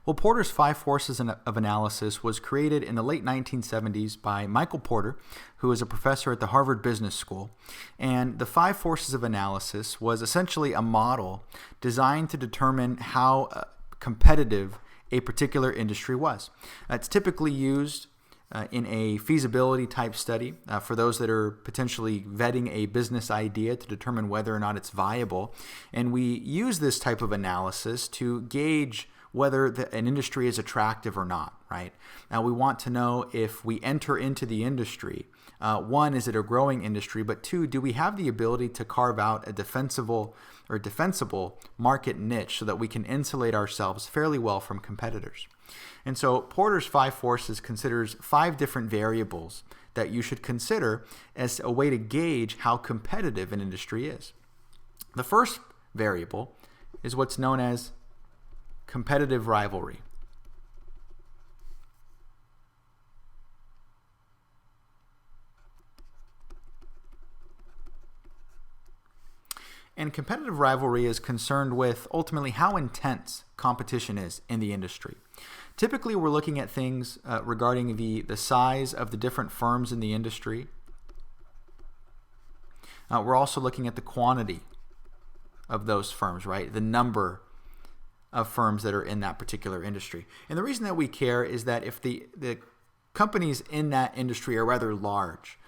Well, Porter's five forces of analysis was created in the late 1970s by Michael Porter, who is a professor at the Harvard Business School. And the five forces of analysis was essentially a model designed to determine how competitive a particular industry was. It's typically used in a feasibility type study for those that are potentially vetting a business idea to determine whether or not it's viable. And we use this type of analysis to gauge whether an industry is attractive or not, right? Now, we want to know if we enter into the industry, one, is it a growing industry? But two, do we have the ability to carve out a defensible market niche so that we can insulate ourselves fairly well from competitors? And so Porter's five forces considers five different variables that you should consider as a way to gauge how competitive an industry is. The first variable is what's known as competitive rivalry. And competitive rivalry is concerned with ultimately how intense competition is in the industry. Typically, we're looking at things regarding the size of the different firms in the industry. We're also looking at the quantity of those firms, right? The number of firms that are in that particular industry. And the reason that we care is that if the companies in that industry are rather large,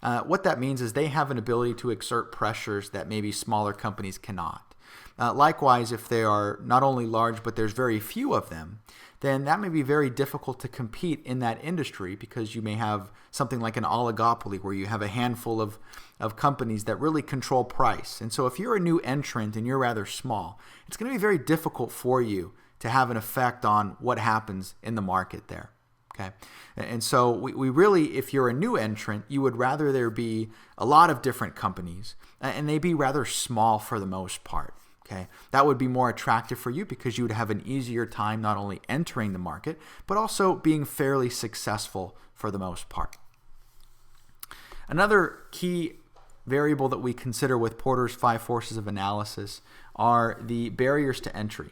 what that means is they have an ability to exert pressures that maybe smaller companies cannot. Likewise, if they are not only large, but there's very few of them, then that may be very difficult to compete in that industry because you may have something like an oligopoly where you have a handful of companies that really control price. And so if you're a new entrant and you're rather small, it's going to be very difficult for you to have an effect on what happens in the market there. Okay, and so we really, if you're a new entrant, you would rather there be a lot of different companies and they be rather small for the most part. Okay, that would be more attractive for you because you would have an easier time not only entering the market, but also being fairly successful for the most part. Another key variable that we consider with Porter's five forces of analysis are the barriers to entry.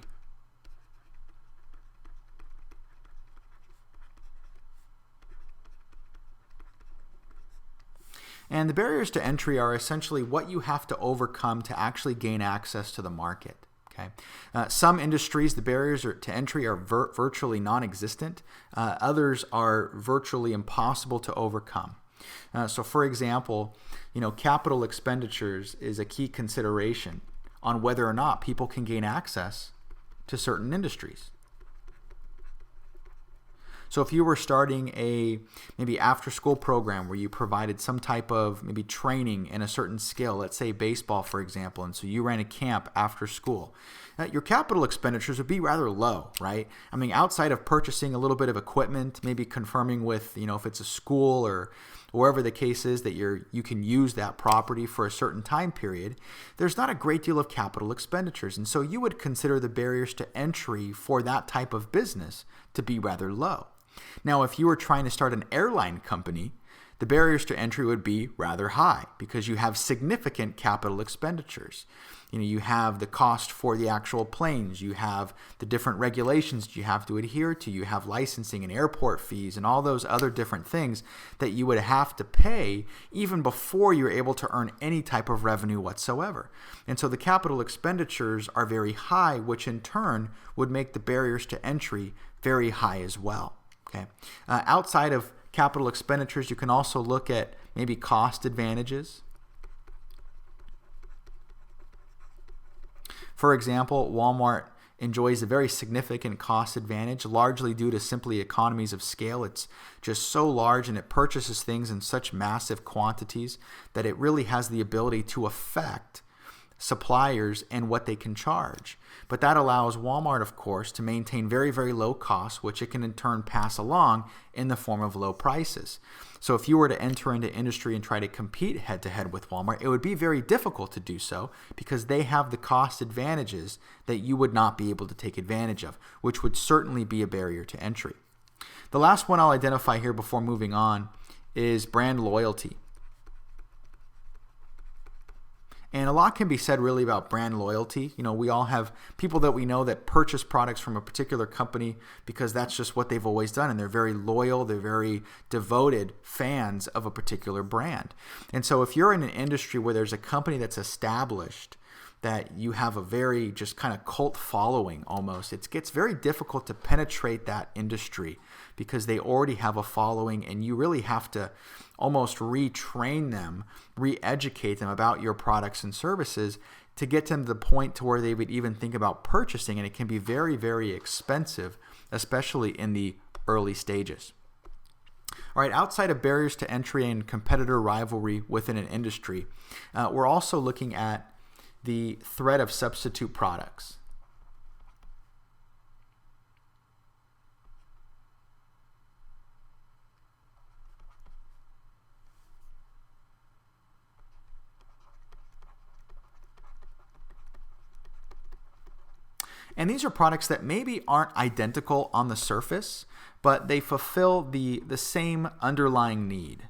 And the barriers to entry are essentially what you have to overcome to actually gain access to the market. Okay, some industries, the barriers to entry are virtually non-existent. Others are virtually impossible to overcome. So, for example, capital expenditures is a key consideration on whether or not people can gain access to certain industries. So if you were starting a maybe after-school program where you provided some type of maybe training in a certain skill, let's say baseball, for example, and so you ran a camp after school, your capital expenditures would be rather low, right? I mean, outside of purchasing a little bit of equipment, maybe confirming with, if it's a school or wherever the case is that you can use that property for a certain time period, there's not a great deal of capital expenditures. And so you would consider the barriers to entry for that type of business to be rather low. Now, if you were trying to start an airline company, the barriers to entry would be rather high because you have significant capital expenditures. You have the cost for the actual planes, you have the different regulations you have to adhere to, you have licensing and airport fees and all those other different things that you would have to pay even before you're able to earn any type of revenue whatsoever. And so the capital expenditures are very high, which in turn would make the barriers to entry very high as well. Okay. Outside of capital expenditures, you can also look at maybe cost advantages. For example, Walmart enjoys a very significant cost advantage, largely due to simply economies of scale. It's just so large and it purchases things in such massive quantities that it really has the ability to affect suppliers and what they can charge. But that allows Walmart, of course, to maintain very, very low costs, which it can in turn pass along in the form of low prices. So if you were to enter into industry and try to compete head-to-head with Walmart, it would be very difficult to do so because they have the cost advantages that you would not be able to take advantage of, which would certainly be a barrier to entry. The last one I'll identify here before moving on is brand loyalty. And a lot can be said really about brand loyalty. We all have people that we know that purchase products from a particular company because that's just what they've always done. And they're very loyal, they're very devoted fans of a particular brand. And so if you're in an industry where there's a company that's established, that you have a very just kind of cult following almost, it gets very difficult to penetrate that industry because they already have a following, and you really have to almost retrain them, re-educate them about your products and services to get them to the point to where they would even think about purchasing, and it can be very, very expensive, especially in the early stages. All right, outside of barriers to entry and competitor rivalry within an industry, we're also looking at the threat of substitute products. And these are products that maybe aren't identical on the surface, but they fulfill the same underlying need.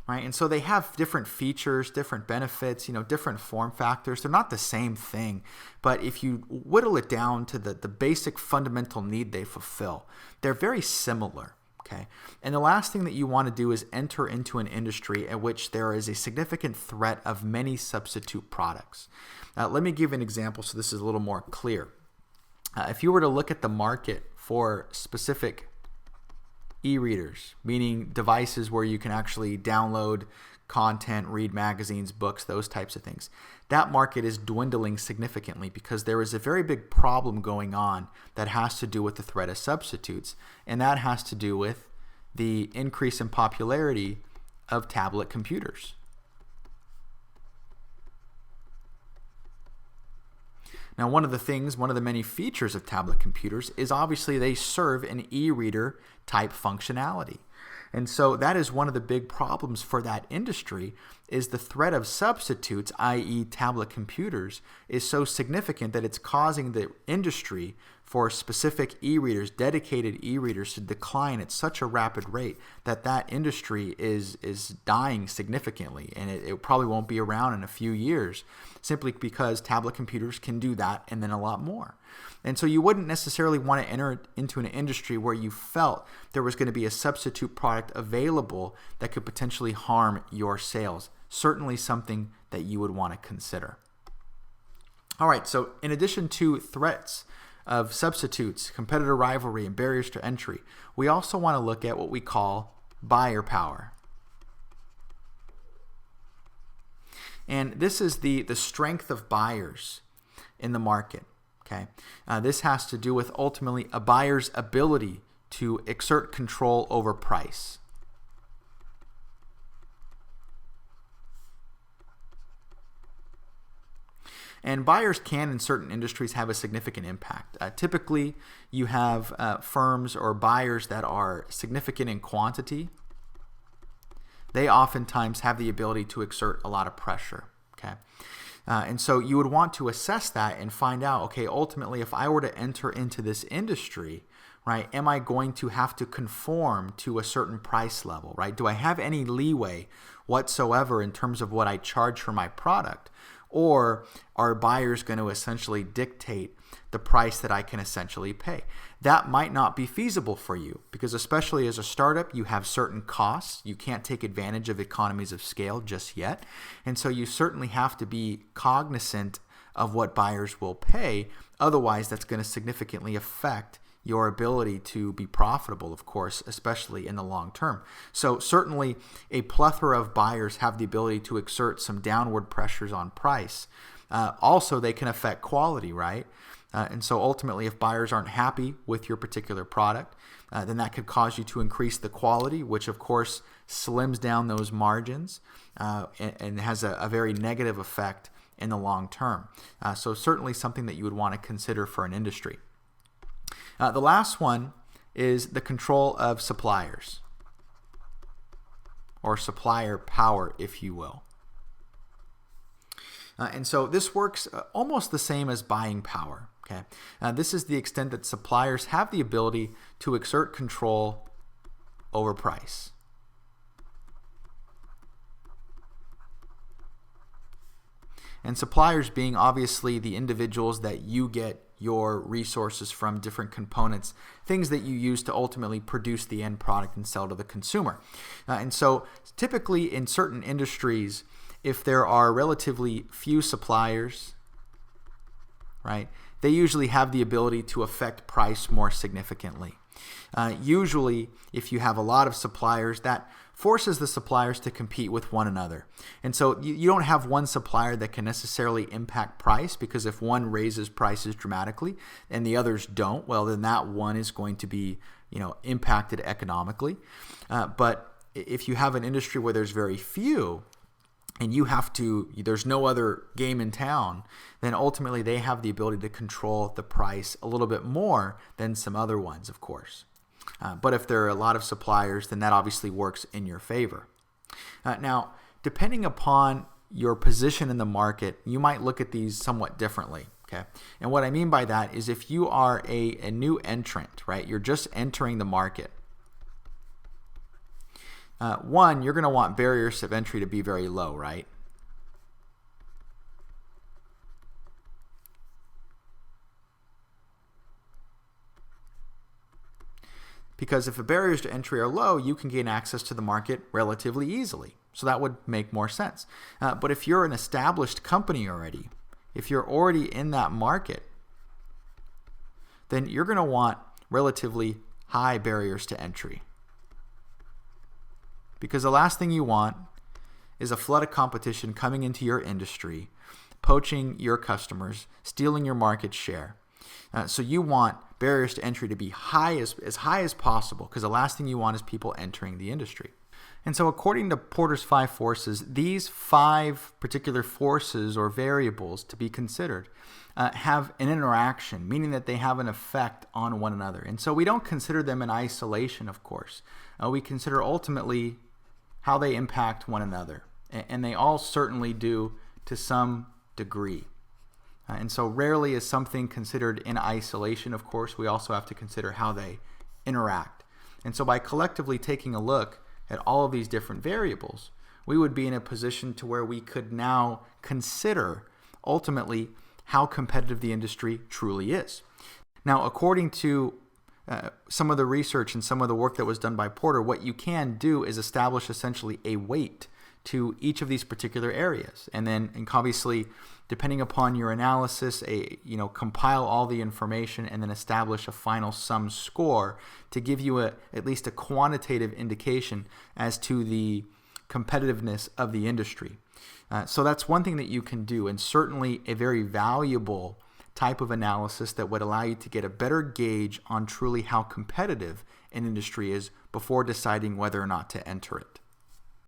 Right? And so they have different features, different benefits, different form factors. They're not the same thing, but if you whittle it down to the basic fundamental need they fulfill, they're very similar. Okay. And the last thing that you want to do is enter into an industry at which there is a significant threat of many substitute products. Let me give an example so this is a little more clear. If you were to look at the market for specific e-readers, meaning devices where you can actually download content, read magazines, books, those types of things, that market is dwindling significantly because there is a very big problem going on that has to do with the threat of substitutes, and that has to do with the increase in popularity of tablet computers. Now, one of the many features of tablet computers is obviously they serve an e-reader type functionality. And so that is one of the big problems for that industry, is the threat of substitutes, i.e. tablet computers, is so significant that it's causing the industry for specific e-readers, dedicated e-readers, to decline at such a rapid rate that industry is dying significantly, and it probably won't be around in a few years, simply because tablet computers can do that and then a lot more. And so you wouldn't necessarily want to enter into an industry where you felt there was going to be a substitute product available that could potentially harm your sales. Certainly something that you would want to consider. All right, so in addition to threats of substitutes, competitor rivalry, and barriers to entry, we also want to look at what we call buyer power. And this is the strength of buyers in the market. Okay, this has to do with ultimately a buyer's ability to exert control over price. And buyers can, in certain industries, have a significant impact. Typically, you have firms or buyers that are significant in quantity. They oftentimes have the ability to exert a lot of pressure. Okay. And so you would want to assess that and find out, okay, ultimately, if I were to enter into this industry, right, am I going to have to conform to a certain price level, right? Do I have any leeway whatsoever in terms of what I charge for my product? Or are buyers going to essentially dictate the price that I can essentially pay? That might not be feasible for you because, especially as a startup, you have certain costs. You can't take advantage of economies of scale just yet. And so you certainly have to be cognizant of what buyers will pay. Otherwise, that's going to significantly affect your ability to be profitable, of course, especially in the long term. So certainly a plethora of buyers have the ability to exert some downward pressures on price. Also, they can affect quality, right? And so ultimately, if buyers aren't happy with your particular product, then that could cause you to increase the quality, which of course slims down those margins and has a very negative effect in the long term. So certainly something that you would want to consider for an industry. The last one is the control of suppliers, or supplier power, if you will. And so this works almost the same as buying power. Okay, this is the extent that suppliers have the ability to exert control over price. And suppliers being obviously the individuals that you get your resources from, different components, things that you use to ultimately produce the end product and sell to the consumer. And so typically in certain industries, if there are relatively few suppliers, right, they usually have the ability to affect price more significantly. Usually, if you have a lot of suppliers, that forces the suppliers to compete with one another. And so you don't have one supplier that can necessarily impact price, because if one raises prices dramatically and the others don't, well, then that one is going to be, impacted economically. But if you have an industry where there's very few, and there's no other game in town, then ultimately they have the ability to control the price a little bit more than some other ones, of course. But if there are a lot of suppliers, then that obviously works in your favor. Now, depending upon your position in the market, you might look at these somewhat differently. Okay, and what I mean by that is if you are a new entrant, right, you're just entering the market. One, you're going to want barriers of entry to be very low, right? Because if the barriers to entry are low, you can gain access to the market relatively easily. So that would make more sense. But if you're an established company already, if you're already in that market, then you're going to want relatively high barriers to entry. Because the last thing you want is a flood of competition coming into your industry, poaching your customers, stealing your market share. So you want barriers to entry to be as high as possible, because the last thing you want is people entering the industry. And so according to Porter's 5 forces, these 5 particular forces or variables to be considered have an interaction, meaning that they have an effect on one another. And so we don't consider them in isolation, of course. We consider ultimately how they impact one another. And they all certainly do to some degree. And so rarely is something considered in isolation, of course. We also have to consider how they interact. And so by collectively taking a look at all of these different variables, we would be in a position to where we could now consider ultimately how competitive the industry truly is. Now, according to some of the research and some of the work that was done by Porter, what you can do is establish essentially a weight to each of these particular areas. And then obviously, depending upon your analysis, compile all the information and then establish a final sum score to give you at least a quantitative indication as to the competitiveness of the industry. So that's one thing that you can do, and certainly a very valuable type of analysis that would allow you to get a better gauge on truly how competitive an industry is before deciding whether or not to enter it.